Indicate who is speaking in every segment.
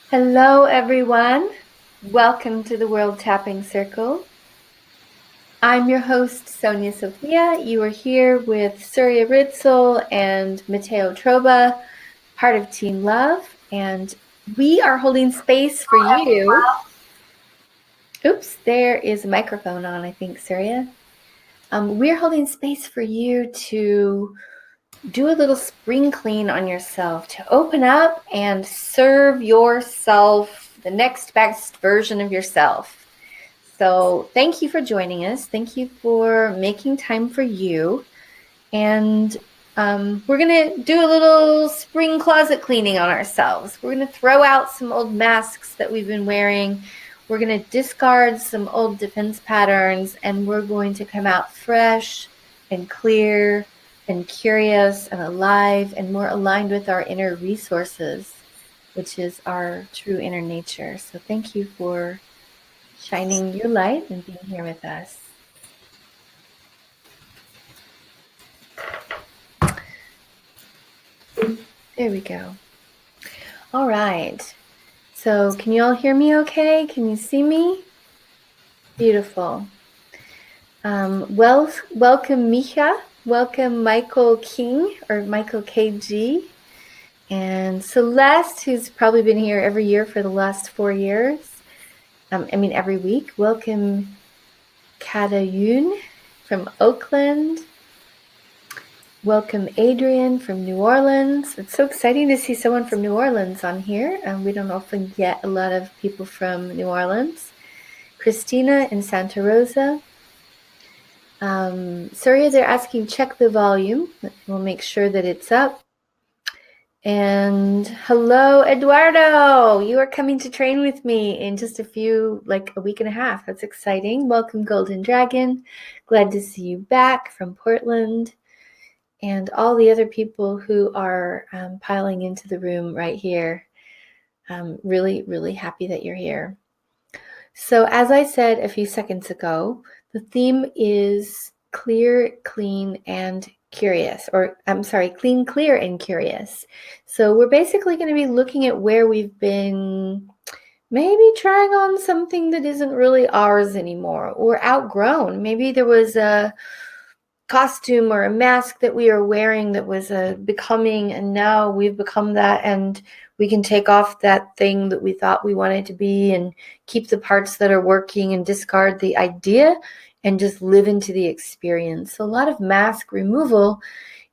Speaker 1: Hello, everyone. Welcome to the World Tapping Circle. I'm your host, Sonia Sophia. You are here with Surya Ritzel and Matteo Troba, part of Team Love, and we are holding space for you. Oops, there is a microphone on, I think, Surya. We're holding space for you to do a little spring clean on yourself, to open up and serve yourself, the next best version of yourself. So thank you for joining us. Thank you for making time for you. And we're going to do a little spring closet cleaning on ourselves. We're going to throw out some old masks that we've been wearing. We're going to discard some old defense patterns, and we're going to come out fresh and clear and curious and alive and more aligned with our inner resources, which is our true inner nature. So thank you for shining your light and being here with us. There we go. All right. So can you all hear me okay? Can you see me? Beautiful. Welcome Micha. Welcome Michael King or Michael KG. And Celeste, who's probably been here every year for the last 4 years. Every week. Welcome Kata Yoon from Oakland. Welcome Adrian from New Orleans. It's so exciting to see someone from New Orleans on here. We don't often get a lot of people from New Orleans. Christina in Santa Rosa. Surya, they're asking check the volume. We'll make sure that it's up. And hello, Eduardo. You are coming to train with me in just a week and a half. That's exciting. Welcome, Golden Dragon. Glad to see you back from Portland. And all the other people who are piling into the room right here. Really, really happy that you're here. So as I said a few seconds ago, the theme is clear, clean, and curious. Clean, clear, and curious. So we're basically going to be looking at where we've been maybe trying on something that isn't really ours anymore or outgrown. Maybe there was a costume or a mask that we are wearing that was becoming, and now we've become that, and we can take off that thing that we thought we wanted to be and keep the parts that are working and discard the idea and just live into the experience. So a lot of mask removal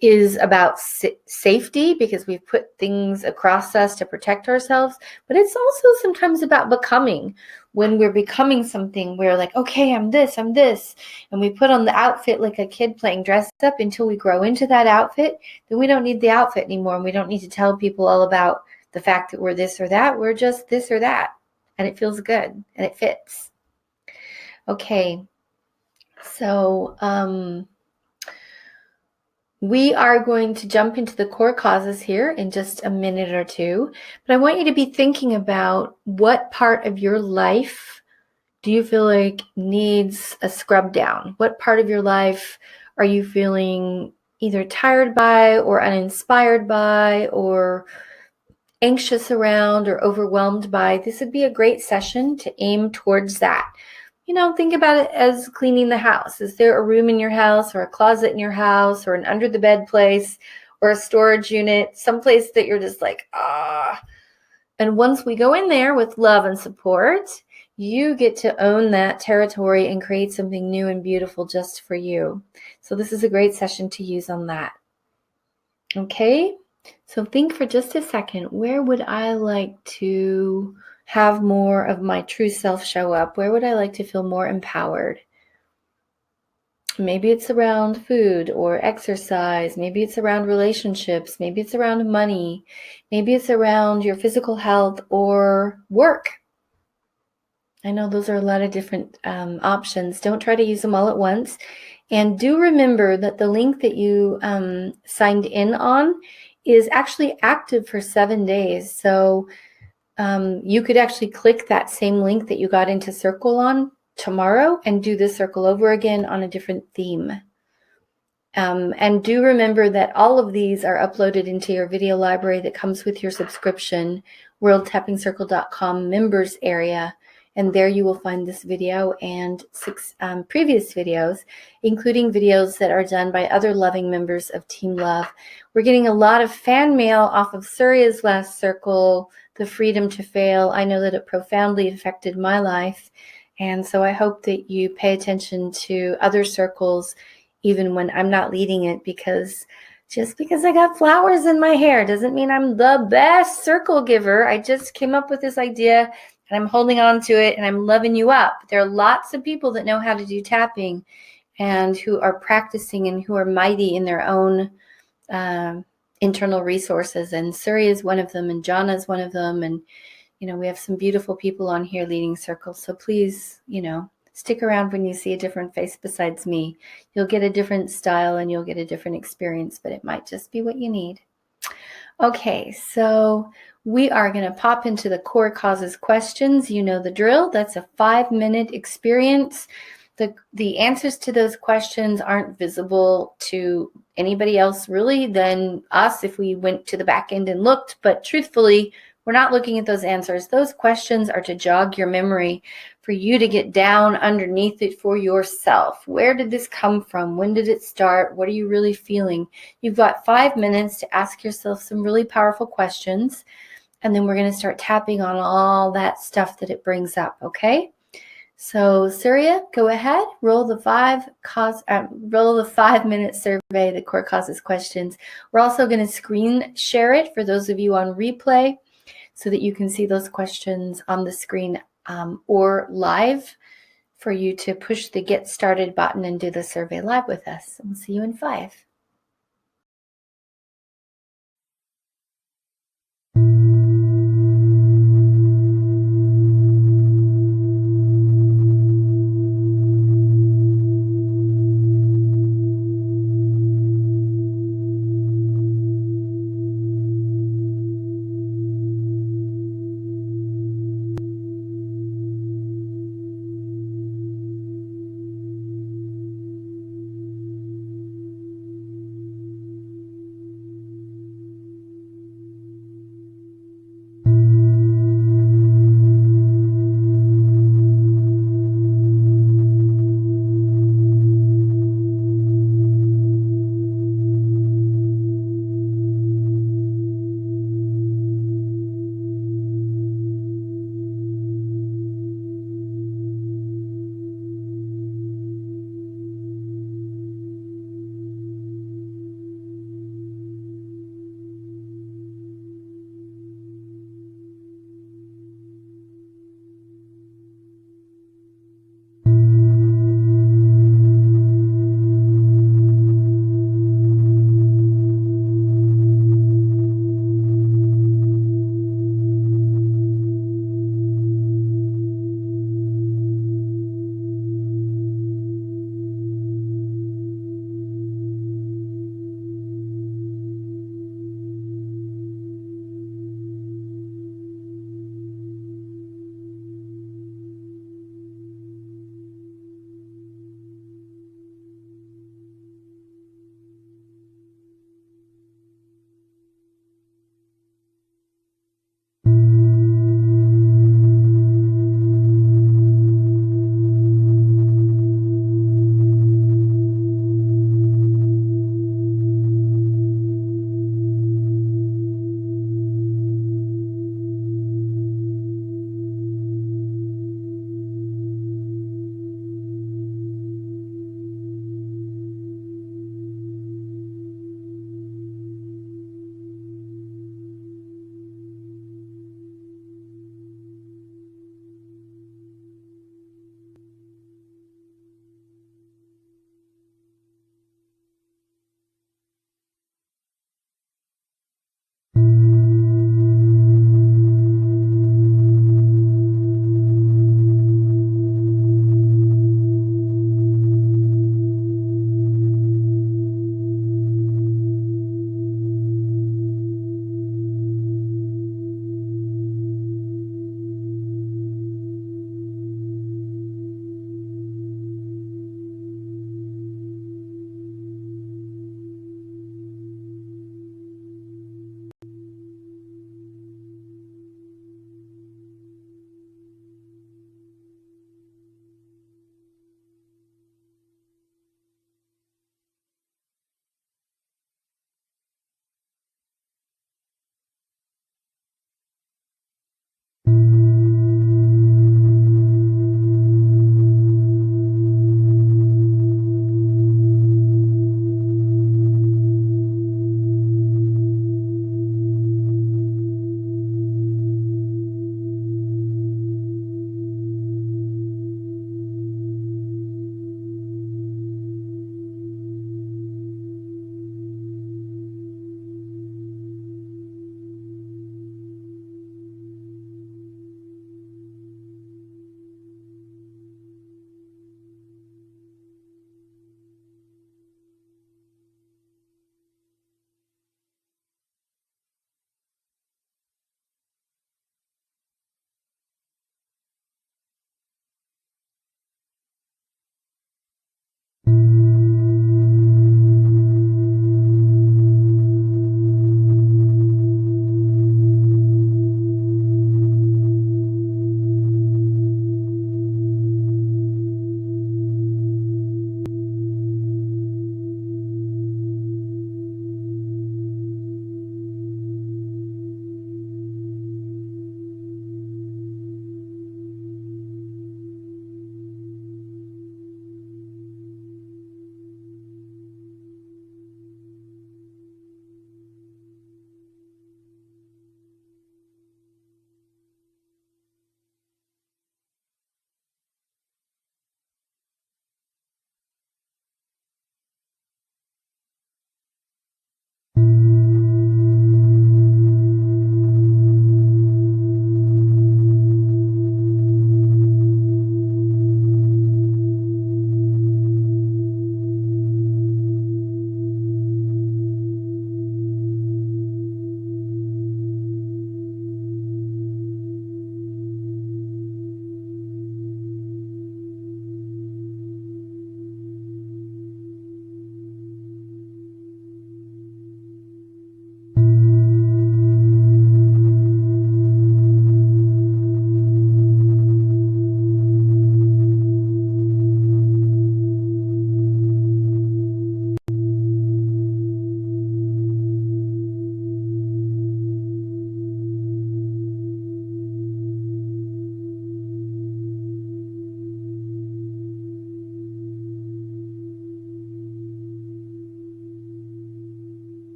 Speaker 1: is about safety because we've put things across us to protect ourselves, but it's also sometimes about becoming. When we're becoming something, we're like, okay, I'm this, and we put on the outfit like a kid playing dress up until we grow into that outfit. Then we don't need the outfit anymore, and we don't need to tell people all about the fact that we're this or that. We're just this or that, and it feels good, and it fits. Okay, so we are going to jump into the core causes here in just a minute or two, but I want you to be thinking about what part of your life do you feel like needs a scrub down? What part of your life are you feeling either tired by or uninspired by or anxious around or overwhelmed by? This would be a great session to aim towards that. Think about it as cleaning the house. Is there a room in your house or a closet in your house or an under the bed place or a storage unit, someplace that you're just like, ah. And once we go in there with love and support, you get to own that territory and create something new and beautiful just for you. So this is a great session to use on that. Okay, so think for just a second, where would I like to have more of my true self show up? Where would I like to feel more empowered? Maybe it's around food or exercise. Maybe it's around relationships. Maybe it's around money. Maybe it's around your physical health or work. I know those are a lot of different options. Don't try to use them all at once. And do remember that the link that you signed in on is actually active for 7 days. So you could actually click that same link that you got into Circle on tomorrow and do the circle over again on a different theme. And do remember that all of these are uploaded into your video library that comes with your subscription worldtappingcircle.com members area. And there you will find this video and 6 previous videos, including videos that are done by other loving members of Team Love. We're getting a lot of fan mail off of Surya's last circle, The Freedom to Fail. I know that it profoundly affected my life. And so I hope that you pay attention to other circles, even when I'm not leading it, because just because I got flowers in my hair doesn't mean I'm the best circle giver. I just came up with this idea and I'm holding on to it and I'm loving you up. There are lots of people that know how to do tapping and who are practicing and who are mighty in their own internal resources. And Surya is one of them, and Jana is one of them. And, we have some beautiful people on here leading circles. So please, stick around when you see a different face besides me. You'll get a different style and you'll get a different experience, but it might just be what you need. Okay, so we are going to pop into the core causes questions. You know the drill. That's a 5-minute experience. The answers to those questions aren't visible to anybody else really than us if we went to the back end and looked, but truthfully, we're not looking at those answers. Those questions are to jog your memory, for you to get down underneath it for yourself. Where did this come from? When did it start? What are you really feeling? You've got 5 minutes to ask yourself some really powerful questions, and then we're going to start tapping on all that stuff that it brings up, okay? So Surya, go ahead, roll the 5-minute survey, the core causes questions. We're also going to screen share it for those of you on replay, so that you can see those questions on the screen or live, for you to push the Get Started button and do the survey live with us. We'll see you in 5.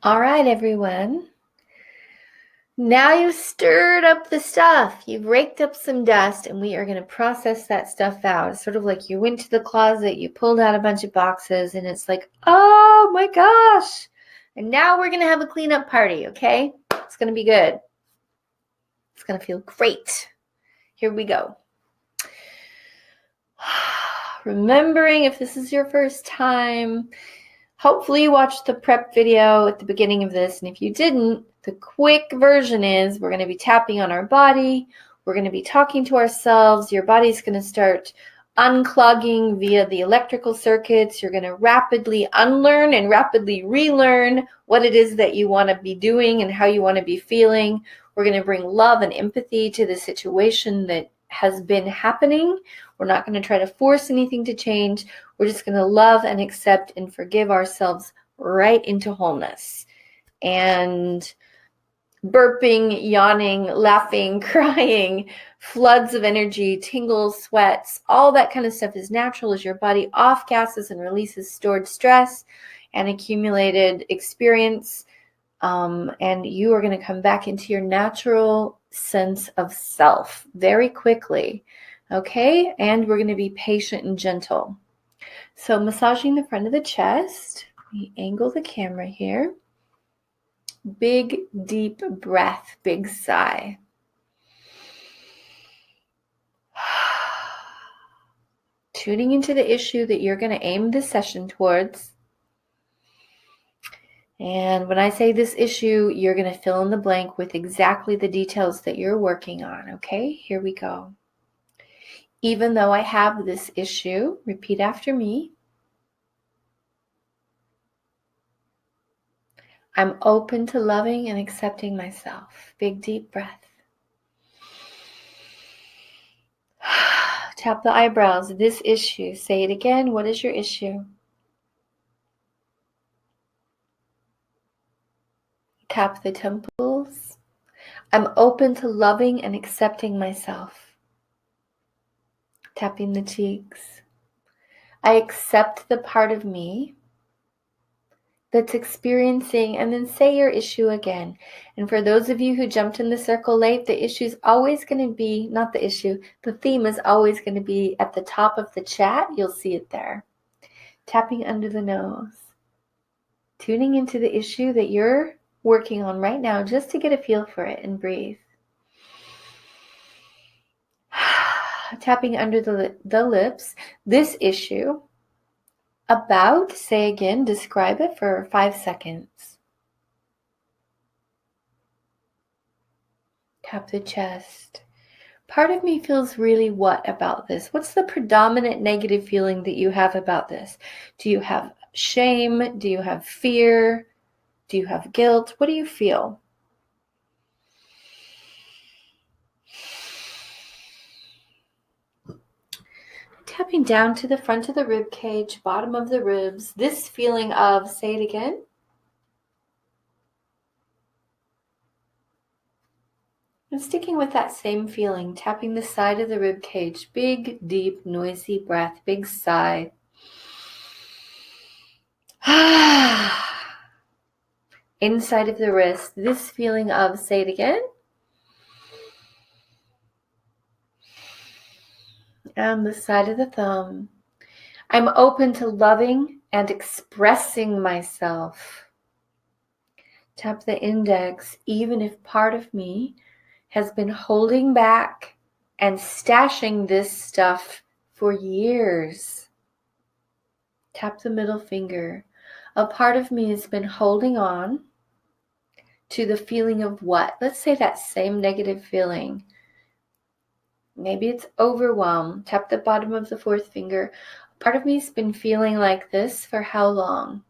Speaker 1: All right, everyone. Now you've stirred up the stuff. You've raked up some dust, and we are going to process that stuff out. It's sort of like you went to the closet, you pulled out a bunch of boxes, and it's like, oh my gosh. And now we're going to have a cleanup party, okay? It's going to be good. It's going to feel great. Here we go. Remembering, if this is your first time, hopefully you watched the prep video at the beginning of this, and if you didn't, the quick version is we're going to be tapping on our body, we're going to be talking to ourselves, your body's going to start unclogging via the electrical circuits, you're going to rapidly unlearn and rapidly relearn what it is that you want to be doing and how you want to be feeling. We're going to bring love and empathy to the situation that has been happening. We're not going to try to force anything to change. We're just going to love and accept and forgive ourselves right into wholeness. And burping, yawning, laughing, crying, floods of energy, tingles, sweats, all that kind of stuff is natural as your body off-gasses and releases stored stress and accumulated experience. And you are going to come back into your natural sense of self very quickly. Okay? And we're going to be patient and gentle. So massaging the front of the chest, we angle the camera here. Big, deep breath, big sigh. Tuning into the issue that you're going to aim this session towards. And when I say this issue, you're going to fill in the blank with exactly the details that you're working on. Okay, here we go. Even though I have this issue, repeat after me. I'm open to loving and accepting myself. Big, deep breath. Tap the eyebrows. This issue. Say it again. What is your issue? Tap the temples. I'm open to loving and accepting myself. Tapping the cheeks. I accept the part of me that's experiencing, and then say your issue again. And for those of you who jumped in the circle late, the issue is always going to be, not the issue, the theme is always going to be at the top of the chat. You'll see it there. Tapping under the nose. Tuning into the issue that you're working on right now just to get a feel for it and breathe. Tapping under the lips. This issue. About, say again, describe it for 5 seconds. Tap the chest. Part of me feels really what about this? What's the predominant negative feeling that you have about this? Do you have shame? Do you have fear? Do you have guilt? What do you feel? Tapping down to the front of the rib cage, bottom of the ribs, this feeling of, say it again. And sticking with that same feeling, tapping the side of the rib cage, big, deep, noisy breath, big sigh. Inside of the wrist, this feeling of, say it again. And the side of the thumb. I'm open to loving and expressing myself. Tap the index, even if part of me has been holding back and stashing this stuff for years. Tap the middle finger. A part of me has been holding on to the feeling of what? Let's say that same negative feeling. Maybe it's overwhelm. Tap the bottom of the fourth finger. Part of me has been feeling like this for how long?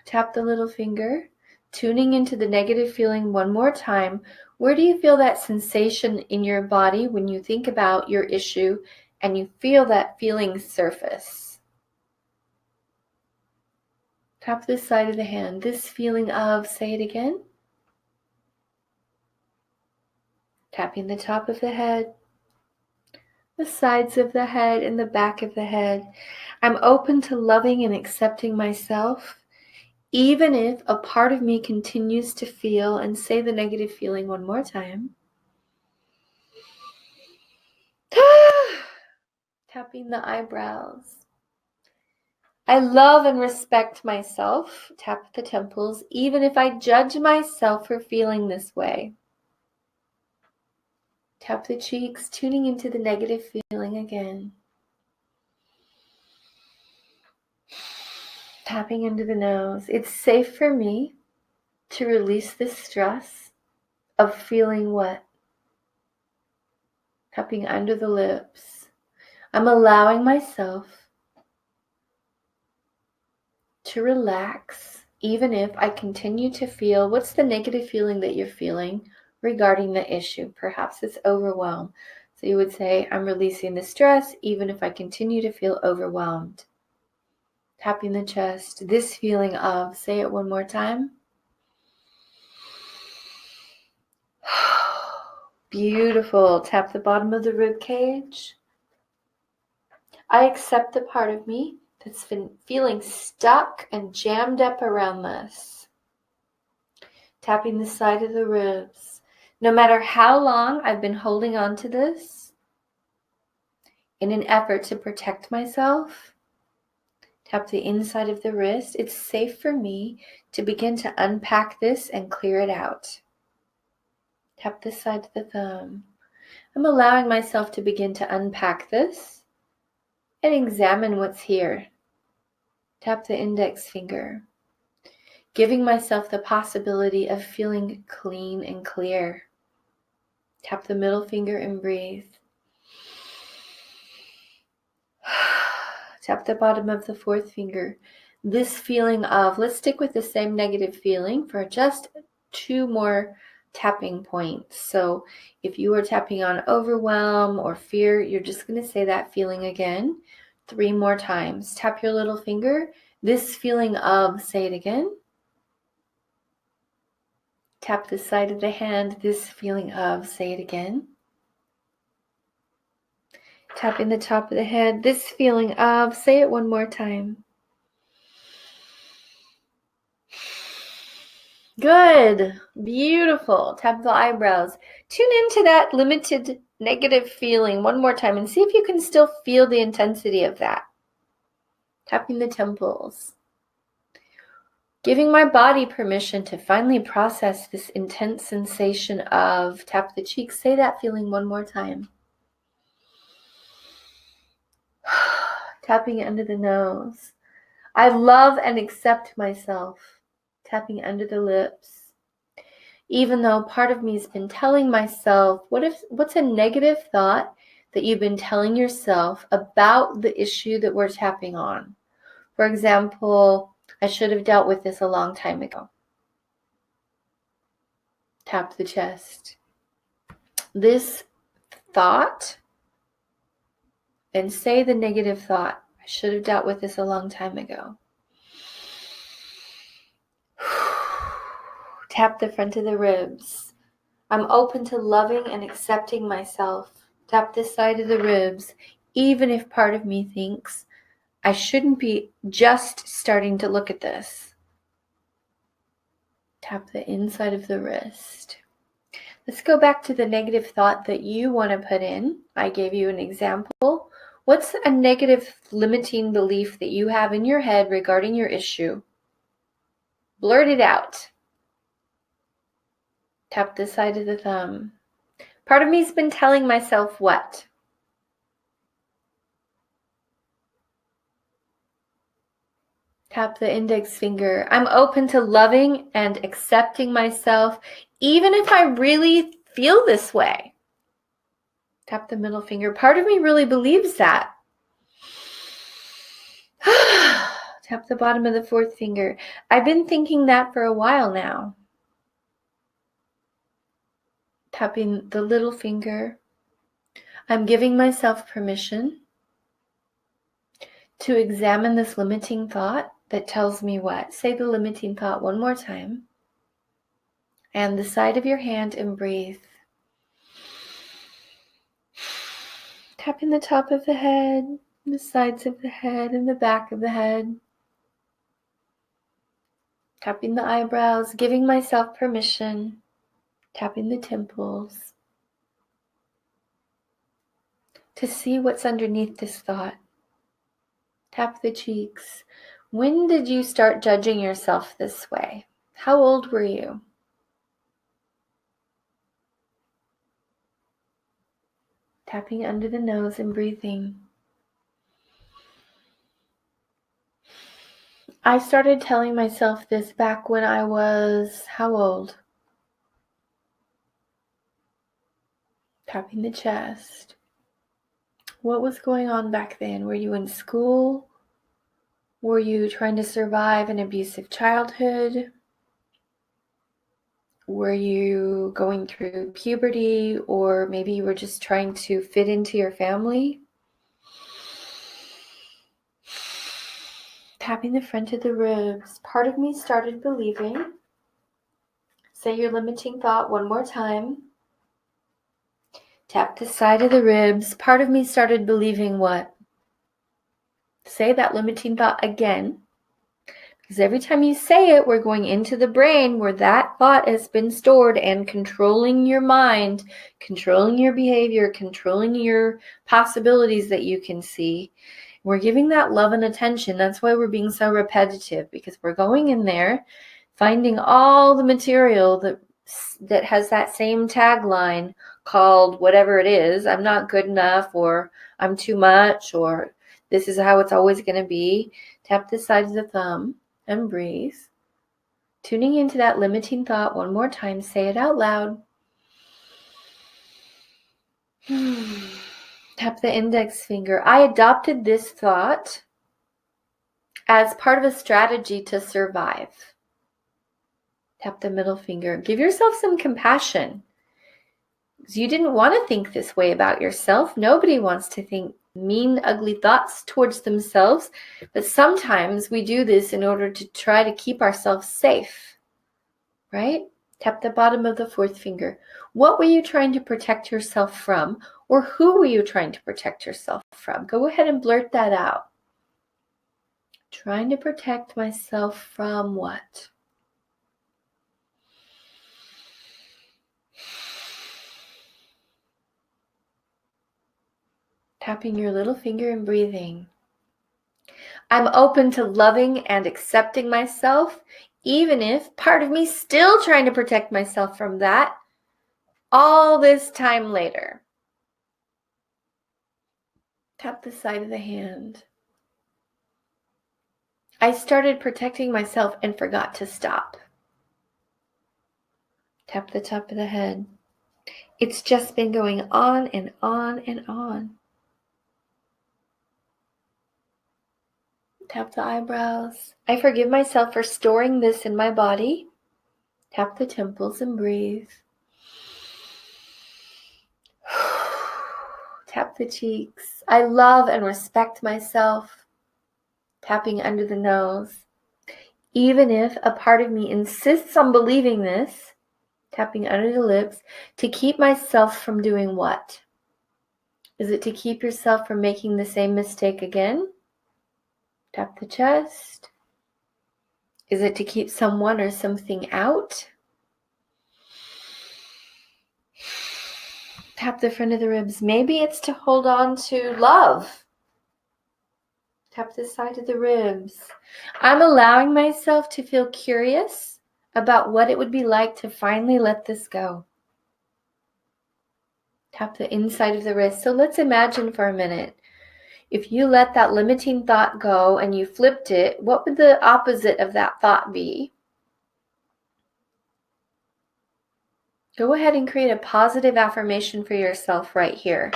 Speaker 1: Tap the little finger, tuning into the negative feeling one more time. Where do you feel that sensation in your body when you think about your issue and you feel that feeling surface? Tap this side of the hand. This feeling of, say it again. Tapping the top of the head, the sides of the head and the back of the head. I'm open to loving and accepting myself, even if a part of me continues to feel, and say the negative feeling one more time. Tapping the eyebrows. I love and respect myself. Tap the temples, even if I judge myself for feeling this way. Tap the cheeks, tuning into the negative feeling again. Tapping into the nose. It's safe for me to release the stress of feeling what? Tapping under the lips. I'm allowing myself to relax, even if I continue to feel, what's the negative feeling that you're feeling regarding the issue? Perhaps it's overwhelm. So you would say, I'm releasing the stress, even if I continue to feel overwhelmed. Tapping the chest, this feeling of, say it one more time. Beautiful. Tap the bottom of the rib cage. I accept the part of me that's been feeling stuck and jammed up around this. Tapping the side of the ribs. No matter how long I've been holding on to this in an effort to protect myself, tap the inside of the wrist. It's safe for me to begin to unpack this and clear it out. Tap the side of the thumb. I'm allowing myself to begin to unpack this and examine what's here. Tap the index finger. Giving myself the possibility of feeling clean and clear. Tap the middle finger and breathe. Tap the bottom of the fourth finger. This feeling of, let's stick with the same negative feeling for just 2 more tapping points. So if you are tapping on overwhelm or fear, you're just going to say that feeling again 3 more times. Tap your little finger. This feeling of, say it again. Tap the side of the hand. This feeling of, say it again. Tapping the top of the head. This feeling of, say it one more time. Good. Beautiful. Tap the eyebrows. Tune into that limited negative feeling one more time and see if you can still feel the intensity of that. Tapping the temples. Giving my body permission to finally process this intense sensation of, tap the cheeks. Say that feeling one more time. Tapping under the nose. I love and accept myself. Tapping under the lips. Even though part of me has been telling myself, what's a negative thought that you've been telling yourself about the issue that we're tapping on? For example, I should have dealt with this a long time ago. Tap the chest. This thought, and say the negative thought. I should have dealt with this a long time ago. Tap the front of the ribs. I'm open to loving and accepting myself. Tap this side of the ribs, even if part of me thinks I shouldn't be just starting to look at this. Tap the inside of the wrist. Let's go back to the negative thought that you want to put in. I gave you an example. What's a negative limiting belief that you have in your head regarding your issue? Blurt it out. Tap the side of the thumb. Part of me's been telling myself what? Tap the index finger. I'm open to loving and accepting myself, even if I really feel this way. Tap the middle finger. Part of me really believes that. Tap the bottom of the fourth finger. I've been thinking that for a while now. Tapping the little finger. I'm giving myself permission to examine this limiting thought that tells me what? Say the limiting thought one more time. And the side of your hand and breathe. Tapping the top of the head, the sides of the head, and the back of the head. Tapping the eyebrows, giving myself permission. Tapping the temples to see what's underneath this thought. Tap the cheeks. When did you start judging yourself this way? How old were you? Tapping under the nose and breathing. I started telling myself this back when I was how old? Tapping the chest. What was going on back then? Were you in school? Were you trying to survive an abusive childhood? Were you going through puberty, or maybe you were just trying to fit into your family? Tapping the front of the ribs. Part of me started believing. Say your limiting thought one more time. Tap the side of the ribs. Part of me started believing what? Say that limiting thought again. Because every time you say it, we're going into the brain where that thought has been stored and controlling your mind, controlling your behavior, controlling your possibilities that you can see. We're giving that love and attention. That's why we're being so repetitive, because we're going in there, finding all the material that has that same tagline called whatever it is. I'm not good enough, or I'm too much, or this is how it's always going to be. Tap the side of the thumb and breathe. Tuning into that limiting thought one more time. Say it out loud. Tap the index finger. I adopted this thought as part of a strategy to survive. Tap the middle finger. Give yourself some compassion. You didn't want to think this way about yourself. Nobody wants to think mean, ugly thoughts towards themselves, but sometimes we do this in order to try to keep ourselves safe, right? Tap the bottom of the fourth finger. What were you trying to protect yourself from, or who were you trying to protect yourself from? Go ahead and blurt that out. Trying to protect myself from what? Tapping your little finger and breathing. I'm open to loving and accepting myself, even if part of me still trying to protect myself from that all this time later. Tap the side of the hand. I started protecting myself and forgot to stop. Tap the top of the head. It's just been going on and on and on. Tap the eyebrows. I forgive myself for storing this in my body. Tap the temples and breathe. Tap the cheeks. I love and respect myself. Tapping under the nose. Even if a part of me insists on believing this, tapping under the lips, to keep myself from doing what? Is it to keep yourself from making the same mistake again? Tap the chest. Is it to keep someone or something out? Tap the front of the ribs. Maybe it's to hold on to love. Tap the side of the ribs. I'm allowing myself to feel curious about what it would be like to finally let this go. Tap the inside of the wrist. So let's imagine for a minute. If you let that limiting thought go and you flipped it, what would the opposite of that thought be? Go ahead and create a positive affirmation for yourself right here.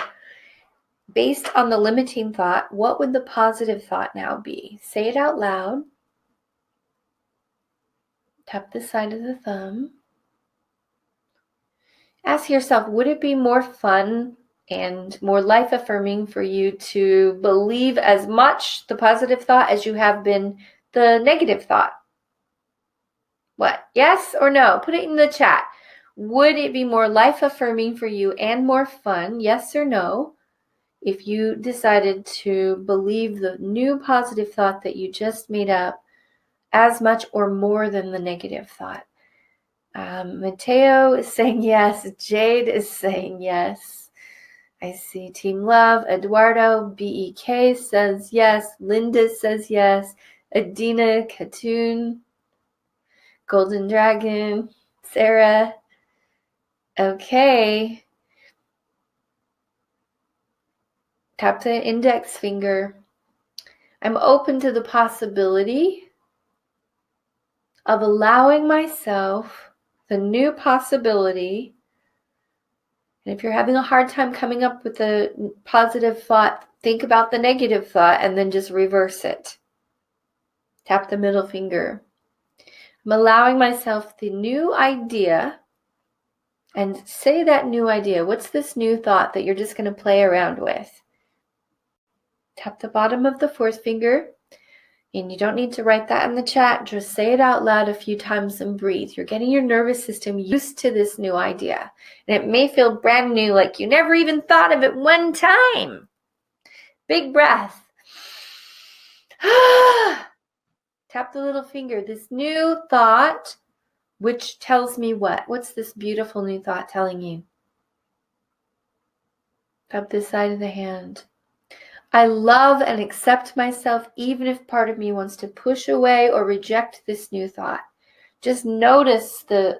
Speaker 1: Based on the limiting thought, what would the positive thought now be? Say it out loud. Tap the side of the thumb. Ask yourself, would it be more fun and more life-affirming for you to believe as much the positive thought as you have been the negative thought? What? Yes or no? Put it in the chat. Would it be more life-affirming for you and more fun, yes or no, if you decided to believe the new positive thought that you just made up as much or more than the negative thought. Mateo is saying yes. Jade is saying yes. I see Team Love. Eduardo BEK says yes. Linda says yes. Adina Katoon. Golden Dragon. Sarah. Okay. Tap the index finger. I'm open to the possibility of allowing myself the new possibility. And if you're having a hard time coming up with a positive thought, think about the negative thought and then just reverse it. Tap the middle finger. I'm allowing myself the new idea, and say that new idea. What's this new thought that you're just going to play around with? Tap the bottom of the fourth finger. And you don't need to write that in the chat. Just say it out loud a few times and breathe. You're getting your nervous system used to this new idea. And it may feel brand new, like you never even thought of it one time. Big breath. Tap the little finger. This new thought, which tells me what? What's this beautiful new thought telling you? Tap this side of the hand. I love and accept myself even if part of me wants to push away or reject this new thought. Just notice the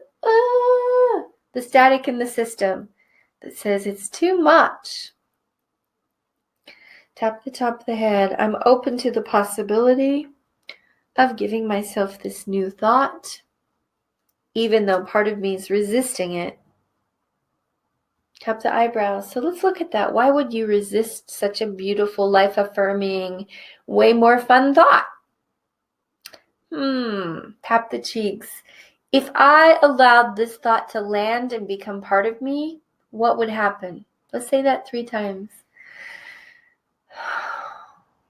Speaker 1: static in the system that says it's too much. Tap the top of the head. I'm open to the possibility of giving myself this new thought, even though part of me is resisting it. Tap the eyebrows. So let's look at that. Why would you resist such a beautiful, life-affirming, way more fun thought? Tap the cheeks. If I allowed this thought to land and become part of me, what would happen? Let's say that 3 times.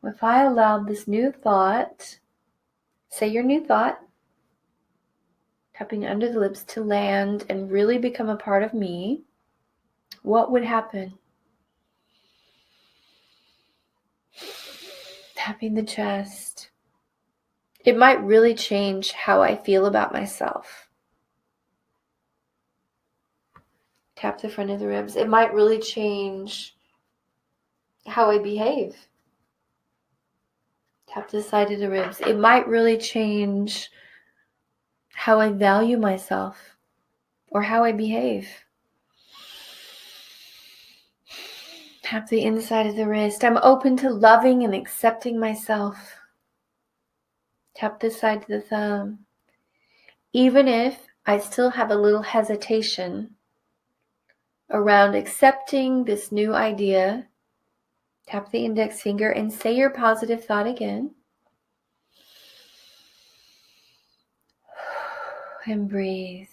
Speaker 1: If I allowed this new thought, say your new thought, tapping under the lips, to land and really become a part of me, what would happen? Tapping the chest. It might really change how I feel about myself. Tap the front of the ribs. It might really change how I behave. Tap the side of the ribs. It might really change how I value myself or how I behave. Tap the inside of the wrist. I'm open to loving and accepting myself. Tap this side of the thumb. Even if I still have a little hesitation around accepting this new idea, tap the index finger and say your positive thought again. And breathe.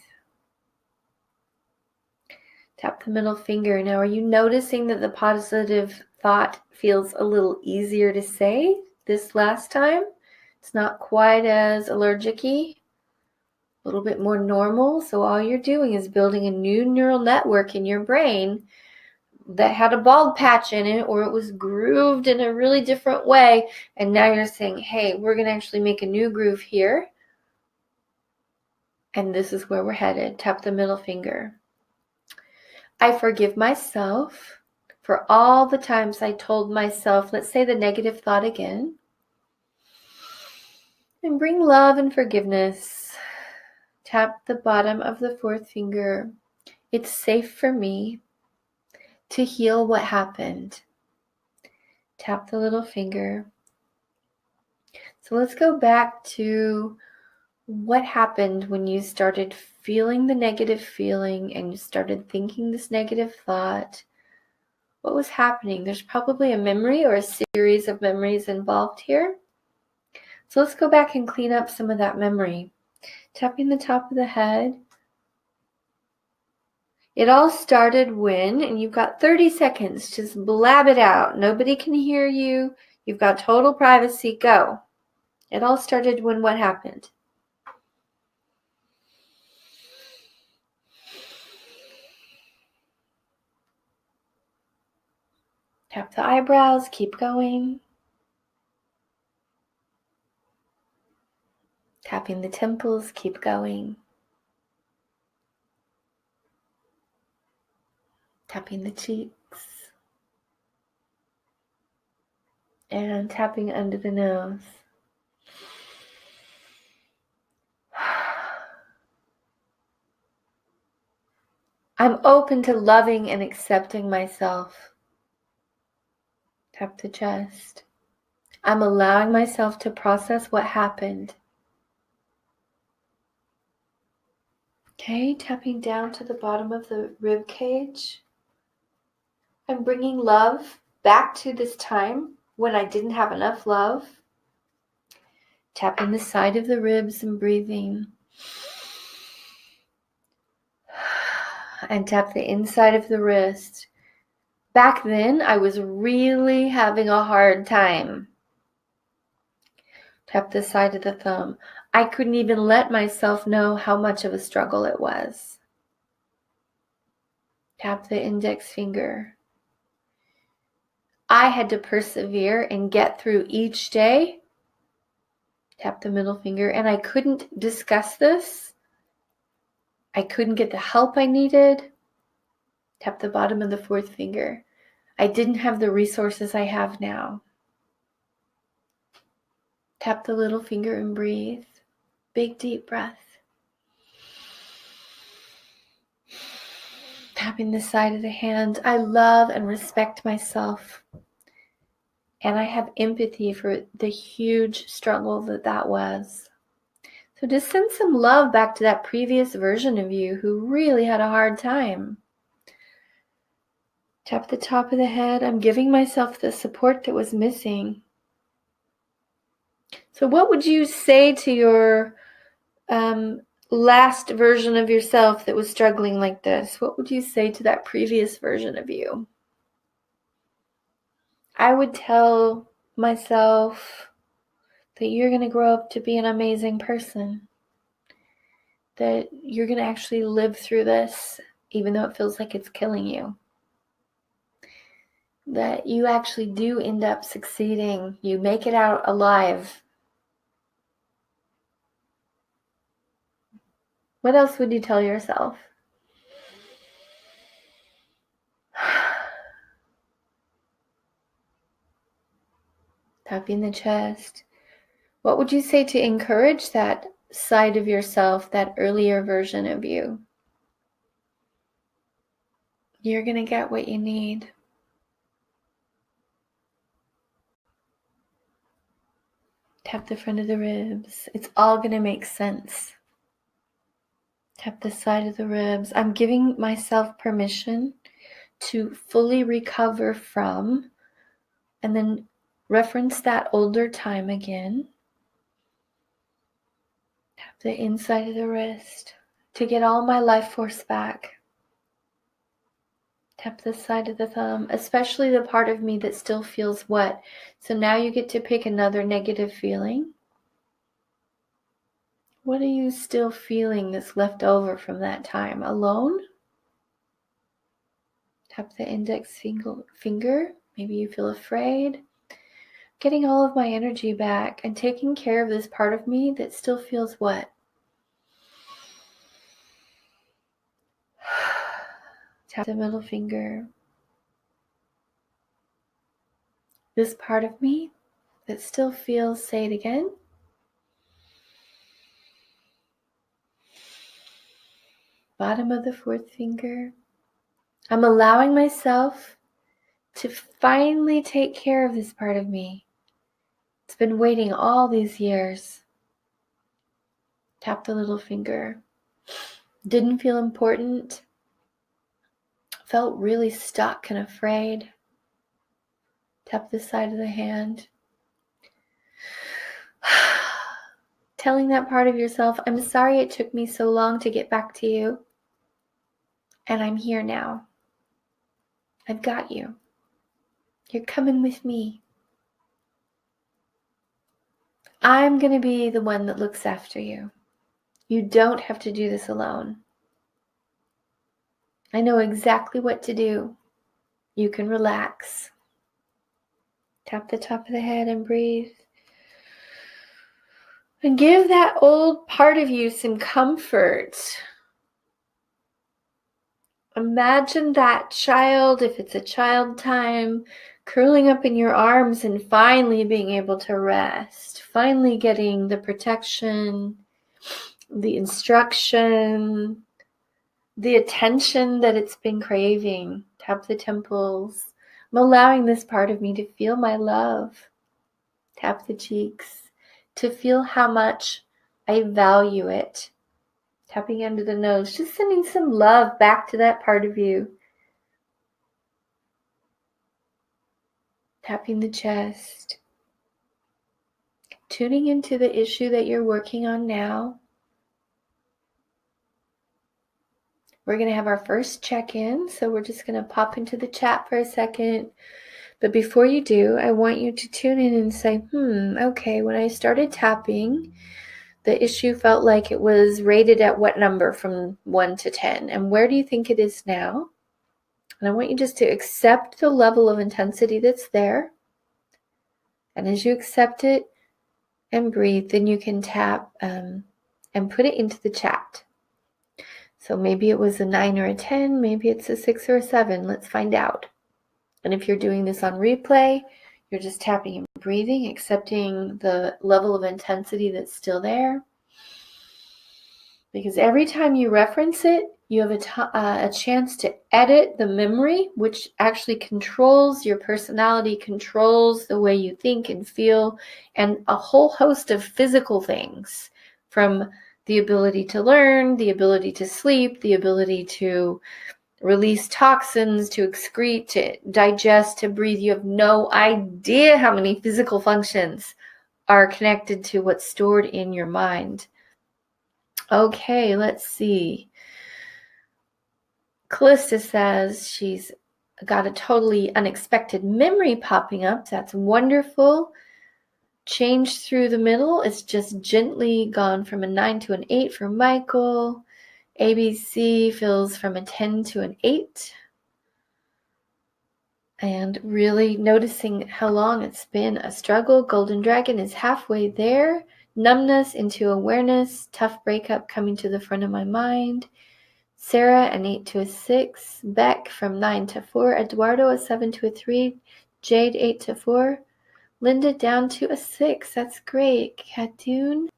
Speaker 1: Tap the middle finger. Now, are you noticing that the positive thought feels a little easier to say this last time? It's not quite as allergic-y, a little bit more normal. So all you're doing is building a new neural network in your brain that had a bald patch in it, or it was grooved in a really different way. And now you're saying, hey, we're going to actually make a new groove here. And this is where we're headed. Tap the middle finger. I forgive myself for all the times I told myself, let's say the negative thought again. And bring love and forgiveness. Tap the bottom of the fourth finger. It's safe for me to heal what happened. Tap the little finger. So let's go back to what happened when you started feeling the negative feeling and you started thinking this negative thought. What was happening? There's probably a memory or a series of memories involved here. So let's go back and clean up some of that memory. Tapping the top of the head. It all started when, and you've got 30 seconds, just blab it out. Nobody can hear you. You've got total privacy. Go. It all started when what happened? Tap the eyebrows, keep going. Tapping the temples, keep going. Tapping the cheeks. And tapping under the nose. I'm open to loving and accepting myself. Tap the chest. I'm allowing myself to process what happened. Okay, tapping down to the bottom of the rib cage. I'm bringing love back to this time when I didn't have enough love. Tapping the side of the ribs and breathing. And tap the inside of the wrist. Back then, I was really having a hard time. Tap the side of the thumb. I couldn't even let myself know how much of a struggle it was. Tap the index finger. I had to persevere and get through each day. Tap the middle finger. And I couldn't discuss this. I couldn't get the help I needed. Tap the bottom of the fourth finger. I didn't have the resources I have now. Tap the little finger and breathe. Big deep breath. Tapping the side of the hand. I love and respect myself. And I have empathy for the huge struggle that was. So just send some love back to that previous version of you who really had a hard time. Tap the top of the head. I'm giving myself the support that was missing. So what would you say to your last version of yourself that was struggling like this? What would you say to that previous version of you? I would tell myself that you're going to grow up to be an amazing person, that you're going to actually live through this, even though it feels like it's killing you, that you actually do end up succeeding, you make it out alive. What else would you tell yourself? Tapping the chest. What would you say to encourage that side of yourself, that earlier version of you? You're going to get what you need. Tap the front of the ribs. It's all going to make sense. Tap the side of the ribs. I'm giving myself permission to fully recover from, and then reference that older time again. Tap the inside of the wrist to get all my life force back. Tap the side of the thumb, especially the part of me that still feels wet. So now you get to pick another negative feeling. What are you still feeling that's left over from that time? Alone? Tap the index finger. Maybe you feel afraid. Getting all of my energy back and taking care of this part of me that still feels wet. Tap the middle finger. This part of me that still feels, say it again. Bottom of the fourth finger. I'm allowing myself to finally take care of this part of me. It's been waiting all these years. Tap the little finger. Didn't feel important. Felt really stuck and afraid. Tap the side of the hand. Telling that part of yourself, I'm sorry it took me so long to get back to you. And I'm here now. I've got you. You're coming with me. I'm going to be the one that looks after you. You don't have to do this alone. I know exactly what to do. You can relax. Tap the top of the head and breathe. And give that old part of you some comfort. Imagine that child, if it's a child time, curling up in your arms and finally being able to rest. Finally getting the protection, the instruction, the attention that it's been craving. Tap the temples. I'm allowing this part of me to feel my love. Tap the cheeks to feel how much I value it. Tapping under the nose, just sending some love back to that part of you. Tapping the chest. Tuning into the issue that you're working on now. We're going to have our first check-in, so we're just going to pop into the chat for a second. But before you do, I want you to tune in and say, okay, when I started tapping, the issue felt like it was rated at what number from 1 to 10? And where do you think it is now? And I want you just to accept the level of intensity that's there. And as you accept it and breathe, then you can tap and put it into the chat. So maybe it was a 9 or a 10, maybe it's a 6 or a 7. Let's find out. And if you're doing this on replay, you're just tapping and breathing, accepting the level of intensity that's still there. Because every time you reference it, you have a chance to edit the memory, which actually controls your personality, controls the way you think and feel, and a whole host of physical things, from the ability to learn, the ability to sleep, the ability to release toxins, to excrete, to digest, to breathe. You have no idea how many physical functions are connected to what's stored in your mind. Okay, let's see. Callista says she's got a totally unexpected memory popping up. That's wonderful. Change through the middle. It's just gently gone from a 9 to an 8 for Michael. ABC feels from a 10 to an 8. And really noticing how long it's been a struggle. Golden Dragon is halfway there. Numbness into awareness. Tough breakup coming to the front of my mind. Sarah, an 8 to a 6. Beck from 9 to 4. Eduardo, a 7 to a 3. Jade, 8 to 4. Linda down to a 6. That's great. Katoon,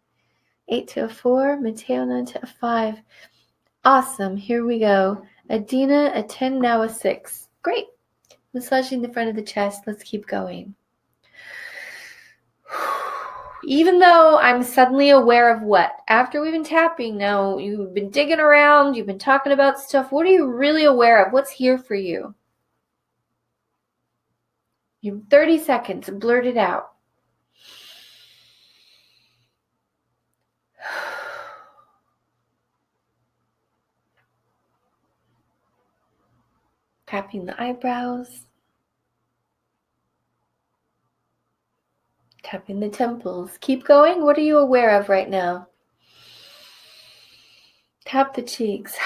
Speaker 1: 8 to a 4. Mateo, 9 to a 5. Awesome. Here we go. Adina, a 10, now a 6. Great. Massaging the front of the chest. Let's keep going. Even though I'm suddenly aware of what? After we've been tapping now, you've been digging around, you've been talking about stuff. What are you really aware of? What's here for you? You have 30 seconds. Blurt it out. Tapping the eyebrows. Tapping the temples. Keep going. What are you aware of right now? Tap the cheeks.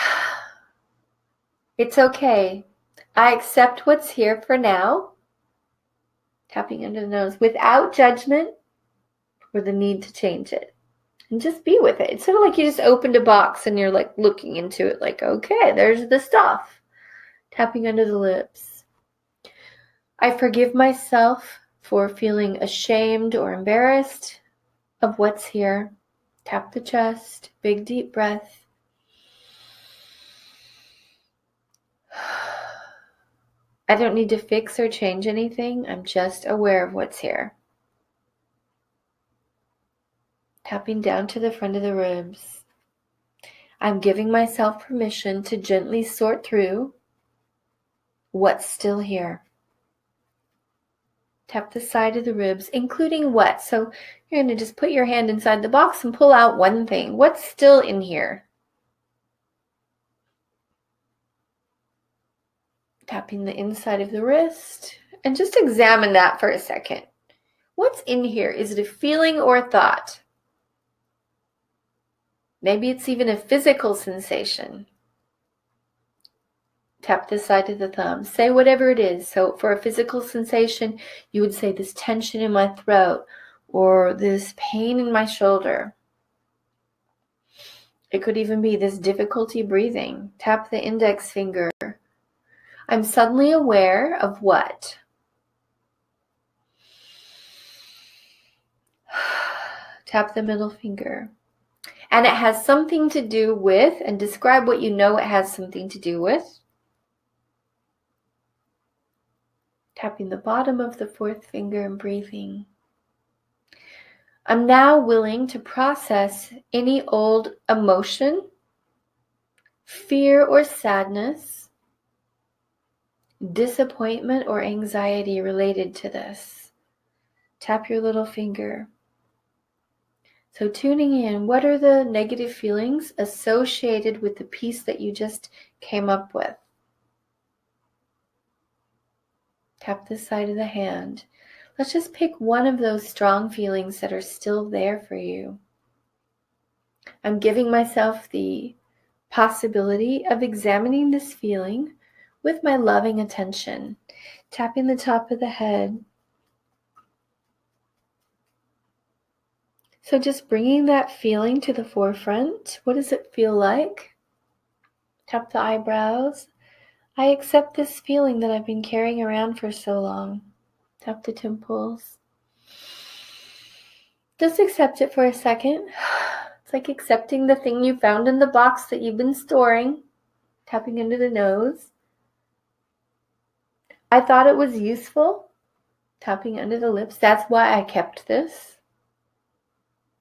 Speaker 1: It's okay. I accept what's here for now. Tapping under the nose without judgment or the need to change it. And just be with it. It's sort of like you just opened a box and you're like looking into it like, okay, there's the stuff. Tapping under the lips. I forgive myself for feeling ashamed or embarrassed of what's here. Tap the chest. Big deep breath. I don't need to fix or change anything. I'm just aware of what's here. Tapping down to the front of the ribs. I'm giving myself permission to gently sort through what's still here. Tap the side of the ribs, including what? So you're going to just put your hand inside the box and pull out one thing. What's still in here? Tapping the inside of the wrist. And just examine that for a second. What's in here? Is it a feeling or a thought? Maybe it's even a physical sensation. Tap the side of the thumb. Say whatever it is. So for a physical sensation, you would say this tension in my throat or this pain in my shoulder. It could even be this difficulty breathing. Tap the index finger. I'm suddenly aware of what? Tap the middle finger. And it has something to do with, and describe what you know it has something to do with. Tapping the bottom of the fourth finger and breathing. I'm now willing to process any old emotion, fear or sadness, disappointment or anxiety related to this. Tap your little finger. So tuning in, what are the negative feelings associated with the piece that you just came up with? Tap the side of the hand. Let's just pick one of those strong feelings that are still there for you. I'm giving myself the possibility of examining this feeling with my loving attention. Tapping the top of the head. So just bringing that feeling to the forefront. What does it feel like? Tap the eyebrows. I accept this feeling that I've been carrying around for so long. Tap the temples. Just accept it for a second. It's like accepting the thing you found in the box that you've been storing. Tapping into the nose. I thought it was useful. Tapping under the lips. That's why I kept this.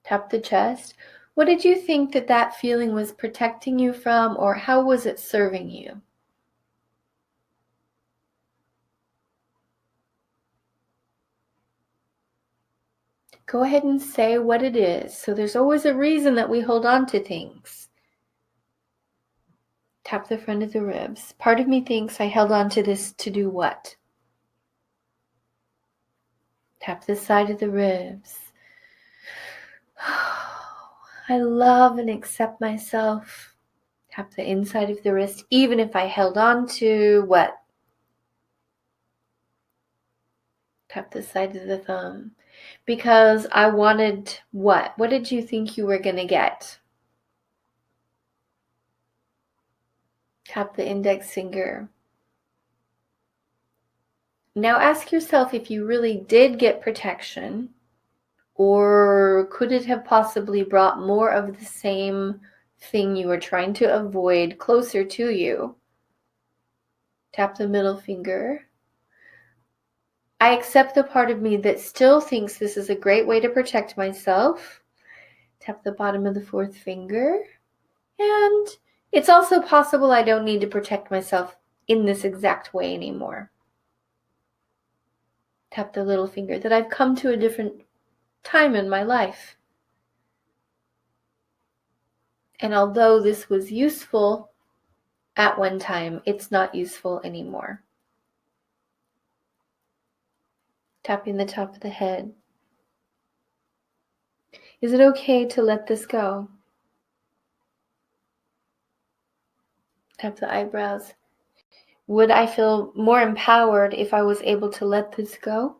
Speaker 1: Tap the chest. What did you think that feeling was protecting you from, or how was it serving you? Go ahead and say what it is. So there's always a reason that we hold on to things. Tap the front of the ribs. Part of me thinks I held on to this to do what? Tap the side of the ribs. I love and accept myself. Tap the inside of the wrist, even if I held on to what? Tap the side of the thumb. Because I wanted what? What did you think you were going to get? Tap the index finger. Now ask yourself if you really did get protection, or could it have possibly brought more of the same thing you were trying to avoid closer to you? Tap the middle finger. I accept the part of me that still thinks this is a great way to protect myself. Tap the bottom of the fourth finger. And it's also possible I don't need to protect myself in this exact way anymore. Tap the little finger, that I've come to a different time in my life. And although this was useful at one time, it's not useful anymore. Tapping the top of the head. Is it okay to let this go? Tap the eyebrows. Would I feel more empowered if I was able to let this go?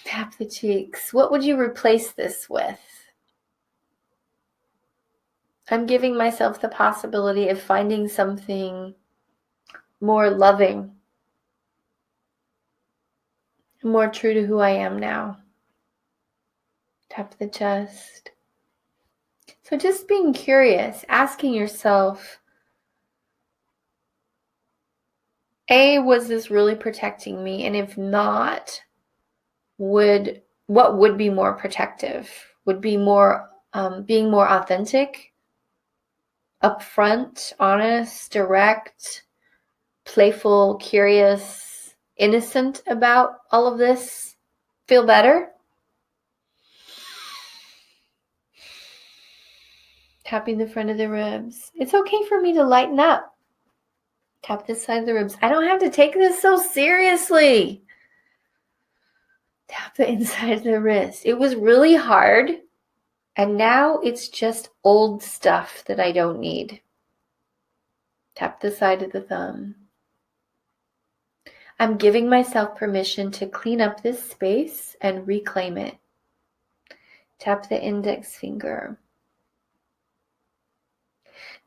Speaker 1: Tap the cheeks. What would you replace this with? I'm giving myself the possibility of finding something more loving, more true to who I am now. Tap the chest. So just being curious, asking yourself, A, was this really protecting me? And if not, what would be more protective? Would be more being more authentic, upfront, honest, direct, playful, curious, innocent about all of this feel better? Tapping the front of the ribs. It's okay for me to lighten up. Tap this side of the ribs. I don't have to take this so seriously. Tap the inside of the wrist. It was really hard, and now it's just old stuff that I don't need. Tap the side of the thumb. I'm giving myself permission to clean up this space and reclaim it. Tap the index finger.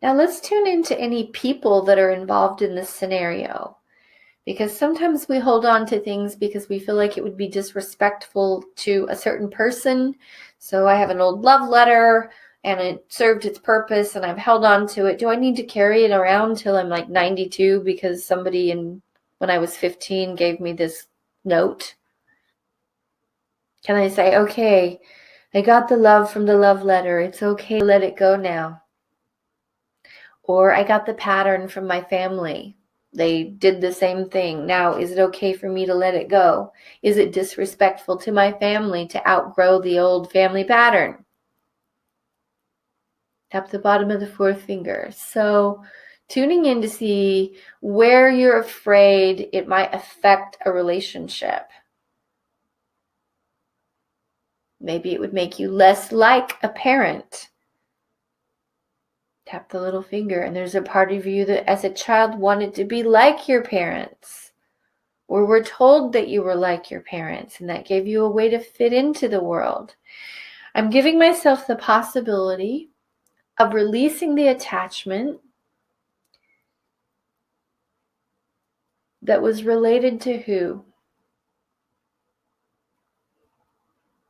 Speaker 1: Now let's tune into any people that are involved in this scenario, because sometimes we hold on to things because we feel like it would be disrespectful to a certain person. So I have an old love letter and it served its purpose and I've held on to it. Do I need to carry it around till I'm like 92 because somebody when I was 15 gave me this note? Can I say, okay, I got the love from the love letter. It's okay to let it go now. Or I got the pattern from my family. They did the same thing. Now, is it okay for me to let it go? Is it disrespectful to my family to outgrow the old family pattern? Tap the bottom of the fourth finger. So tuning in to see where you're afraid it might affect a relationship. Maybe it would make you less like a parent. Tap the little finger, and there's a part of you that as a child wanted to be like your parents, or were told that you were like your parents, and that gave you a way to fit into the world. I'm giving myself the possibility of releasing the attachment that was related to who?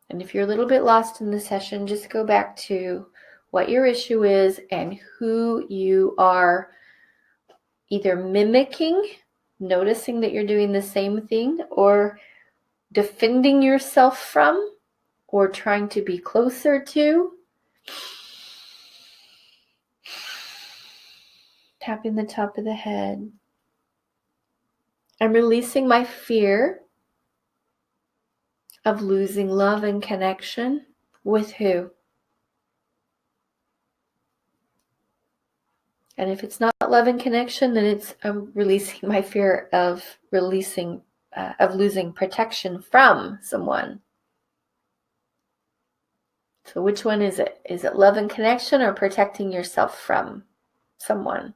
Speaker 1: And if you're a little bit lost in the session, just go back to what your issue is and who you are either mimicking, noticing that you're doing the same thing, or defending yourself from, or trying to be closer to. Tapping the top of the head. I'm releasing my fear of losing love and connection with who? And if it's not love and connection, then I'm releasing my fear of losing protection from someone. So which one is it? Is it love and connection or protecting yourself from someone?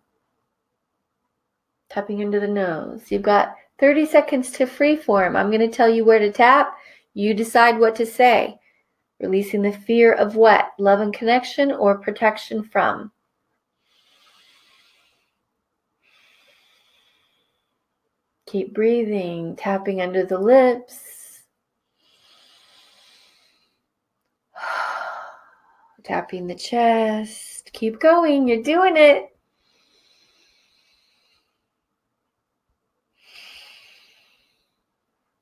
Speaker 1: Tapping into the nose. You've got 30 seconds to freeform. I'm going to tell you where to tap. You decide what to say. Releasing the fear of what? Love and connection or protection from? Keep breathing, tapping under the lips. Tapping the chest. Keep going, you're doing it.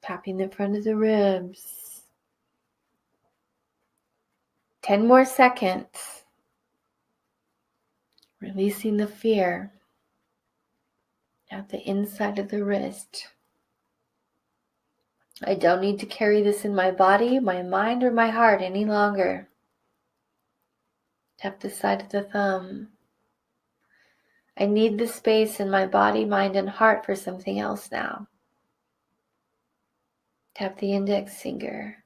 Speaker 1: Tapping the front of the ribs. 10 more seconds. Releasing the fear at the inside of the wrist. I don't need to carry this in my body, my mind, or my heart any longer. Tap the side of the thumb. I need the space in my body, mind, and heart for something else now. Tap the index finger.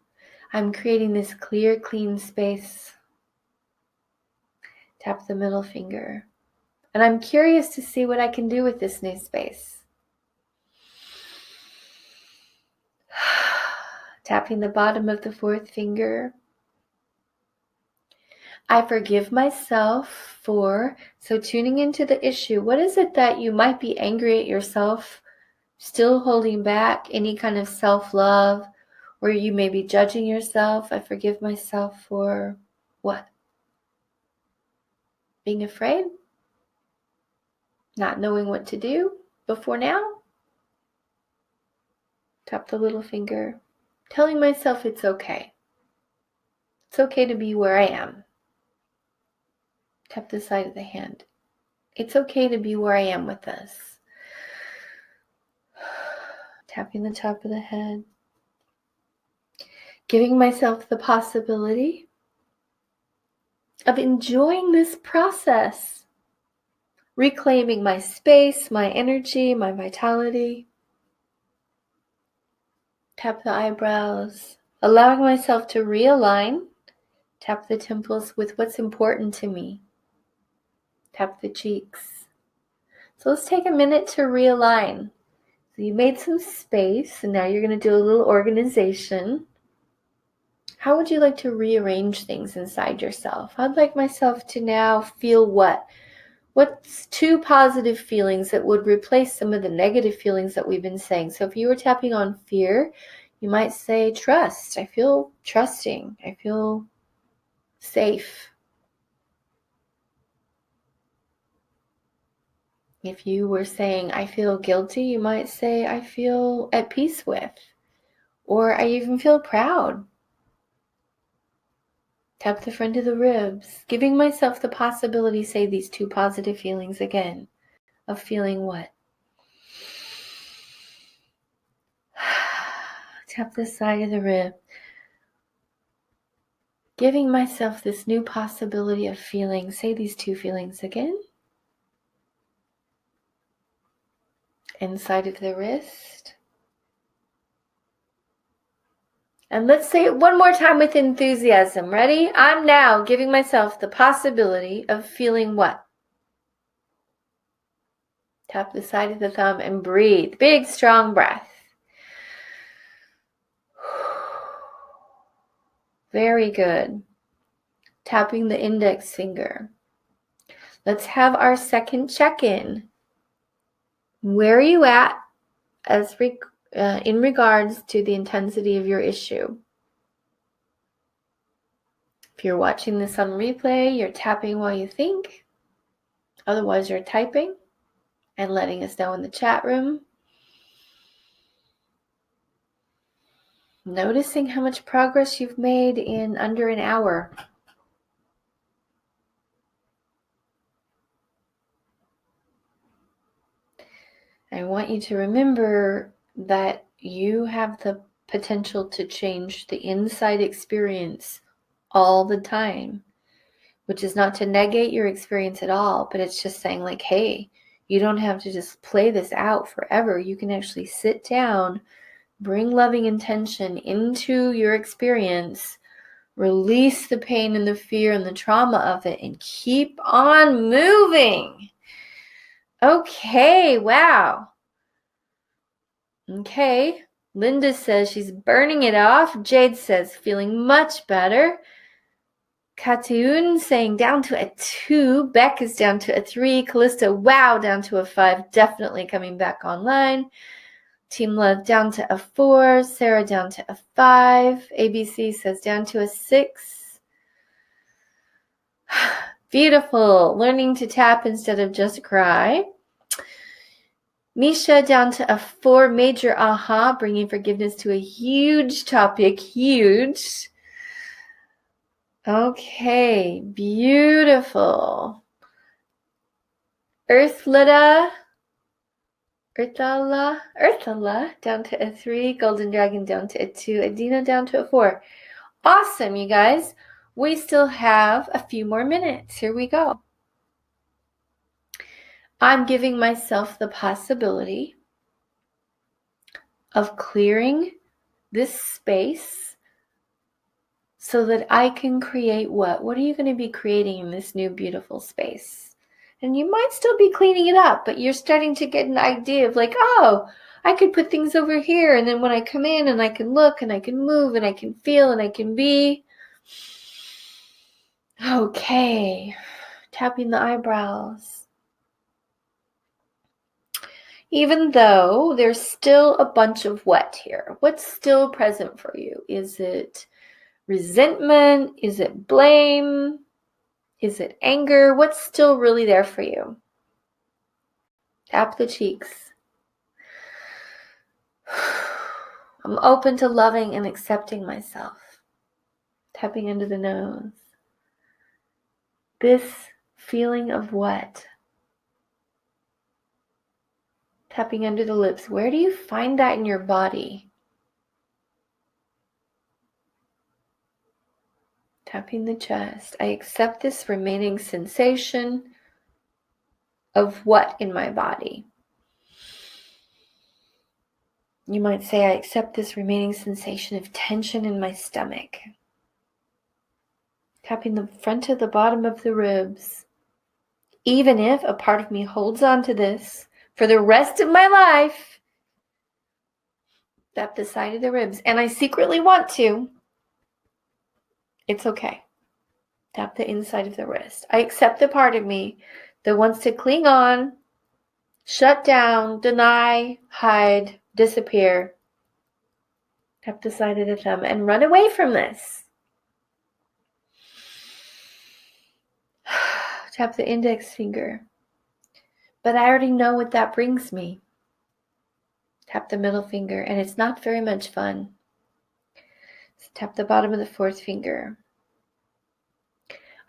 Speaker 1: I'm creating this clear, clean space. Tap the middle finger. And I'm curious to see what I can do with this new space. Tapping the bottom of the fourth finger. I forgive myself for, so tuning into the issue, what is it that you might be angry at yourself, still holding back any kind of self-love, or you may be judging yourself? I forgive myself for what? Being afraid? Not knowing what to do before now? Tap the little finger. Telling myself it's okay. It's okay to be where I am. Tap the side of the hand. It's okay to be where I am with this. Tapping the top of the head. Giving myself the possibility of enjoying this process. Reclaiming my space, my energy, my vitality. Tap the eyebrows. Allowing myself to realign. Tap the temples with what's important to me. Tap the cheeks. So let's take a minute to realign. So you made some space, and now you're going to do a little organization. How would you like to rearrange things inside yourself? I'd like myself to now feel what? What's 2 positive feelings that would replace some of the negative feelings that we've been saying? So if you were tapping on fear, you might say trust. I feel trusting. I feel safe. If you were saying I feel guilty, you might say I feel at peace with. Or I even feel proud. Tap the front of the ribs, giving myself the possibility, say these 2 positive feelings again, of feeling what? Tap the side of the rib. Giving myself this new possibility of feeling, say these 2 feelings again. Inside of the wrist. And let's say it one more time with enthusiasm. Ready? I'm now giving myself the possibility of feeling what? Tap the side of the thumb and breathe. Big, strong breath. Very good. Tapping the index finger. Let's have our second check-in. Where are you at in regards to the intensity of your issue? If you're watching this on replay, you're tapping while you think. Otherwise, you're typing and letting us know in the chat room. Noticing how much progress you've made in under an hour. I want you to remember that you have the potential to change the inside experience all the time, which is not to negate your experience at all, but it's just saying like, hey, you don't have to just play this out forever. You can actually sit down, bring loving intention into your experience, release the pain and the fear and the trauma of it, and keep on moving. Okay, wow. Okay, Linda says she's burning it off. Jade says feeling much better. Katoon saying down to a 2. Beck is down to a 3. Callista, wow, down to a 5. Definitely coming back online. Team Love down to a 4. Sarah down to a 5. ABC says down to a 6. Beautiful. Learning to tap instead of just cry. Misha down to a 4. Major aha. Bringing forgiveness to a huge topic. Huge. Okay. Beautiful. Earthala down to a 3. Golden Dragon down to a 2. Adina down to a 4. Awesome, you guys. We still have a few more minutes. Here we go. I'm giving myself the possibility of clearing this space so that I can create what? What are you going to be creating in this new beautiful space? And you might still be cleaning it up, but you're starting to get an idea of like, oh, I could put things over here. And then when I come in and I can look and I can move and I can feel and I can be. Okay. Tapping the eyebrows. Even though there's still a bunch of what here? What's still present for you? Is it resentment? Is it blame? Is it anger? What's still really there for you? Tap the cheeks. I'm open to loving and accepting myself. Tapping into the nose. This feeling of what? Tapping under the lips. Where do you find that in your body? Tapping the chest. I accept this remaining sensation of what in my body? You might say, I accept this remaining sensation of tension in my stomach. Tapping the front of the bottom of the ribs. Even if a part of me holds on to this for the rest of my life, tap the side of the ribs, and I secretly want to, it's okay. Tap the inside of the wrist. I accept the part of me that wants to cling on, shut down, deny, hide, disappear. Tap the side of the thumb and run away from this. Tap the index finger. But I already know what that brings me. Tap the middle finger, and it's not very much fun. So tap the bottom of the fourth finger.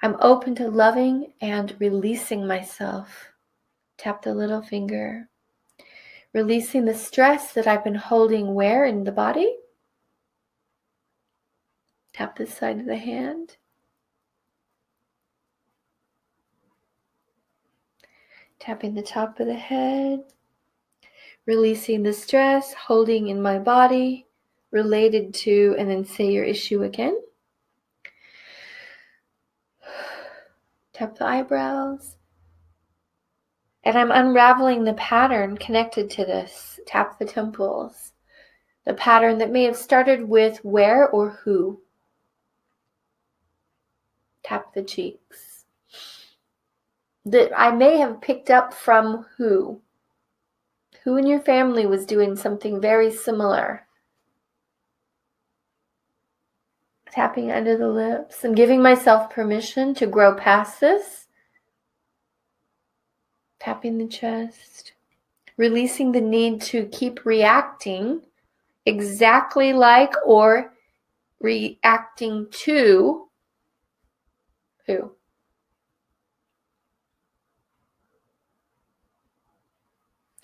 Speaker 1: I'm open to loving and releasing myself. Tap the little finger. Releasing the stress that I've been holding where in the body? Tap the side of the hand. Tapping the top of the head. Releasing the stress, holding in my body, related to, and then say your issue again. Tap the eyebrows. And I'm unraveling the pattern connected to this. Tap the temples. The pattern that may have started with where or who. Tap the cheeks. That I may have picked up from who. Who in your family was doing something very similar? Tapping under the lips. I'm giving myself permission to grow past this. Tapping the chest. Releasing the need to keep reacting exactly like or reacting to who?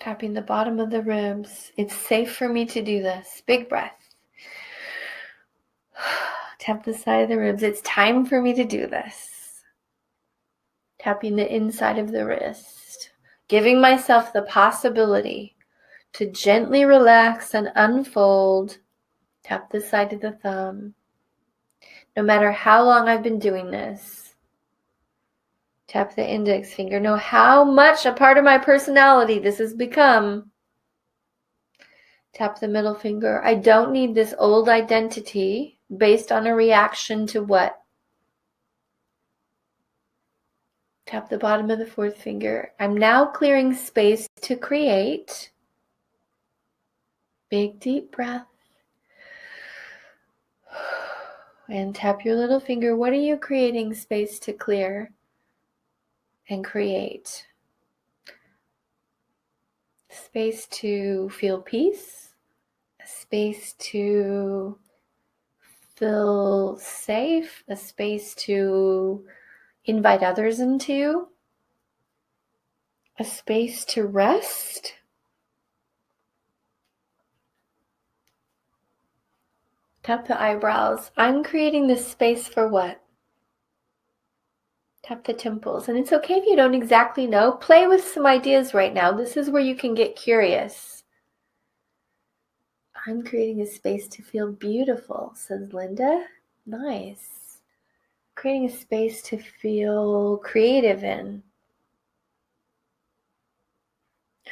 Speaker 1: Tapping the bottom of the ribs. It's safe for me to do this. Big breath. Tap the side of the ribs. It's time for me to do this. Tapping the inside of the wrist. Giving myself the possibility to gently relax and unfold. Tap the side of the thumb. No matter how long I've been doing this. Tap the index finger. Know how much a part of my personality this has become. Tap the middle finger. I don't need this old identity based on a reaction to what? Tap the bottom of the fourth finger. I'm now clearing space to create. Big deep breath. And tap your little finger. What are you creating space to clear and create? Space to feel peace. A space to feel safe. A space to invite others into. A space to rest. Tap the eyebrows. I'm creating this space for what? Tap the temples. And it's okay if you don't exactly know. Play with some ideas right now. This is where you can get curious. I'm creating a space to feel beautiful, says Linda. Nice. Creating a space to feel creative in.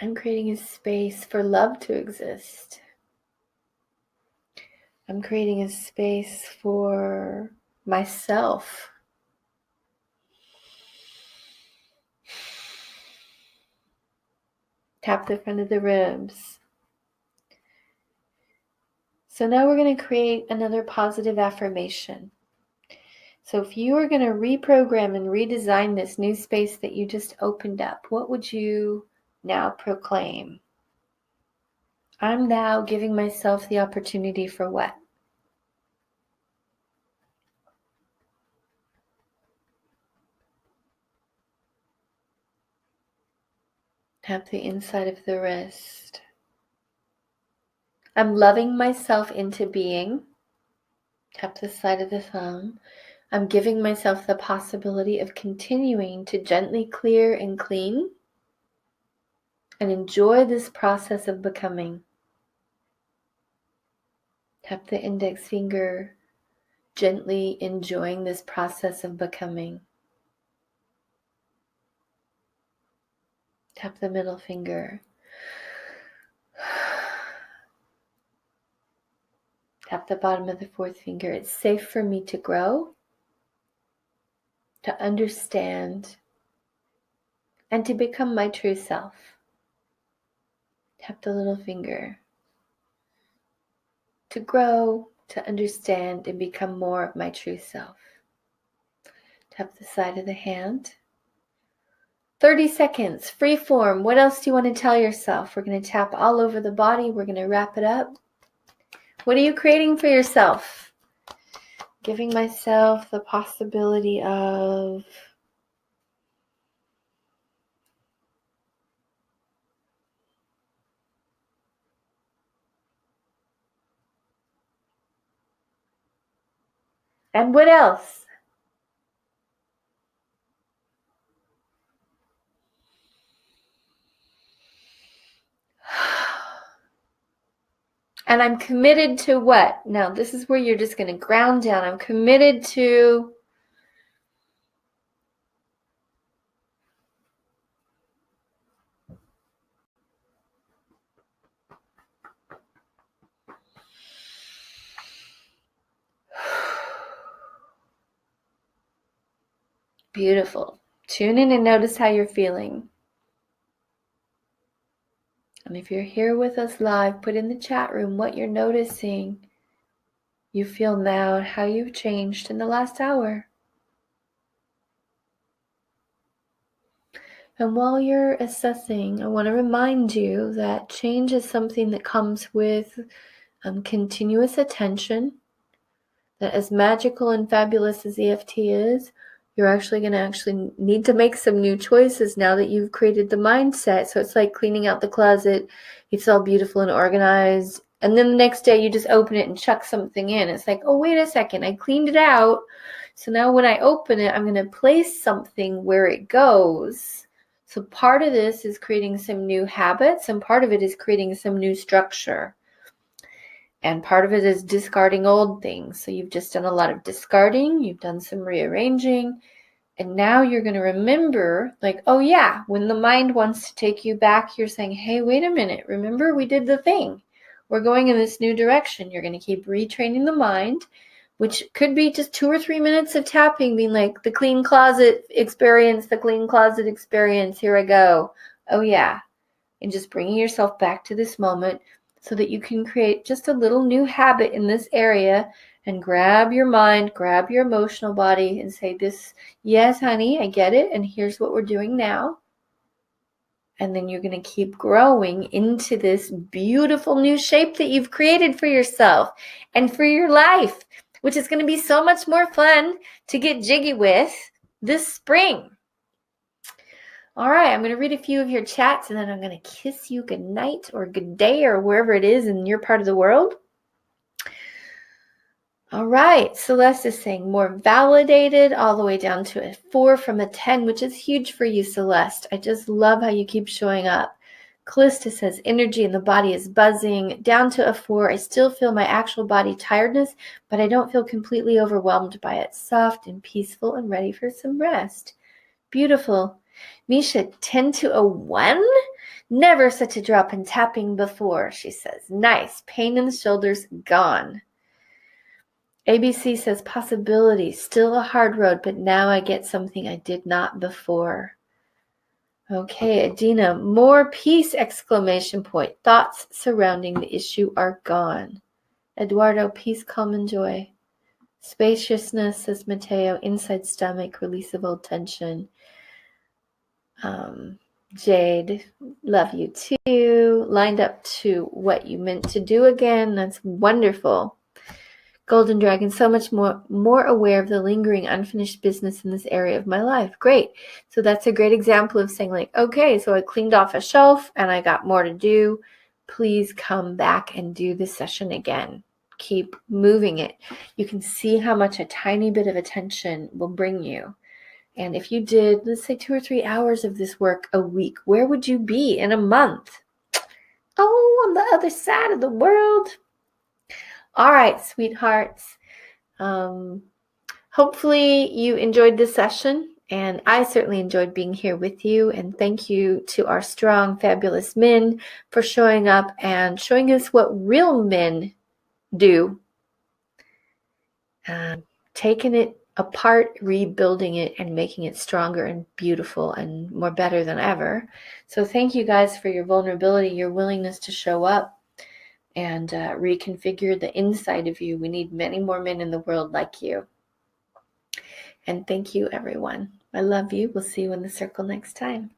Speaker 1: I'm creating a space for love to exist. I'm creating a space for myself. Tap the front of the ribs. So now we're going to create another positive affirmation. So if you were going to reprogram and redesign this new space that you just opened up, what would you now proclaim? I'm now giving myself the opportunity for what? Tap the inside of the wrist. I'm loving myself into being. Tap the side of the thumb. I'm giving myself the possibility of continuing to gently clear and clean and enjoy this process of becoming. Tap the index finger, gently enjoying this process of becoming. Tap the middle finger. Tap the bottom of the fourth finger. It's safe for me to grow, to understand, and to become my true self. Tap the little finger. To grow, to understand, and become more of my true self. Tap the side of the hand. 30 seconds, free form. What else do you want to tell yourself? We're going to tap all over the body. We're going to wrap it up. What are you creating for yourself? Giving myself the possibility of and what else? And I'm committed to what? Now, this is where you're just going to ground down. I'm committed to beautiful. Tune in and notice how you're feeling. And if you're here with us live, put in the chat room what you're noticing you feel now and how you've changed in the last hour. And while you're assessing, I want to remind you that change is something that comes with continuous attention, that as magical and fabulous as EFT is, you're actually going to need to make some new choices now that you've created the mindset. So it's like cleaning out the closet. It's all beautiful and organized. And then the next day you just open it and chuck something in. It's like, oh, wait a second. I cleaned it out. So now when I open it, I'm going to place something where it goes. So part of this is creating some new habits, and part of it is creating some new structure. And part of it is discarding old things. So you've just done a lot of discarding, you've done some rearranging, and now you're going to remember, like, oh yeah, when the mind wants to take you back, you're saying, hey, wait a minute, remember we did the thing. We're going in this new direction. You're going to keep retraining the mind, which could be just 2 or 3 minutes of tapping, being like, the clean closet experience, here I go. Oh yeah. And just bringing yourself back to this moment so that you can create just a little new habit in this area and grab your mind, grab your emotional body and say this, yes, honey, I get it. And here's what we're doing now. And then you're going to keep growing into this beautiful new shape that you've created for yourself and for your life, which is going to be so much more fun to get jiggy with this spring. All right, I'm going to read a few of your chats and then I'm going to kiss you good night or good day or wherever it is in your part of the world. All right, Celeste is saying more validated all the way down to a 4 from a 10, which is huge for you, Celeste. I just love how you keep showing up. Callista says energy in the body is buzzing. Down to a 4. I still feel my actual body tiredness, but I don't feel completely overwhelmed by it. Soft and peaceful and ready for some rest. Beautiful. Misha, 10 to a 1? Never such a drop in tapping before, she says. Nice. Pain in the shoulders gone. ABC says possibility. Still a hard road, but now I get something I did not before. Okay, Adina, more peace, exclamation point. Thoughts surrounding the issue are gone. Eduardo, peace, calm, and joy. Spaciousness, says Mateo. Inside stomach, release of old tension. Jade, love you too. Lined up to what you meant to do again. That's wonderful. Golden Dragon, so much more aware of the lingering unfinished business in this area of my life. Great. So that's a great example of saying like, okay, so I cleaned off a shelf and I got more to do. Please come back and do the session again. Keep moving it. You can see how much a tiny bit of attention will bring you. And if you did, let's say 2 or 3 hours of this work a week, where would you be in a month? Oh, on the other side of the world. All right, sweethearts. Hopefully you enjoyed this session And I certainly enjoyed being here with you. And thank you to our strong, fabulous men for showing up and showing us what real men do. Taking it apart, rebuilding it, and making it stronger and beautiful and more better than ever. So thank you guys for your vulnerability, your willingness to show up and reconfigure the inside of you. We need many more men in the world like you. And thank you, everyone. I love you. We'll see you in the circle next time.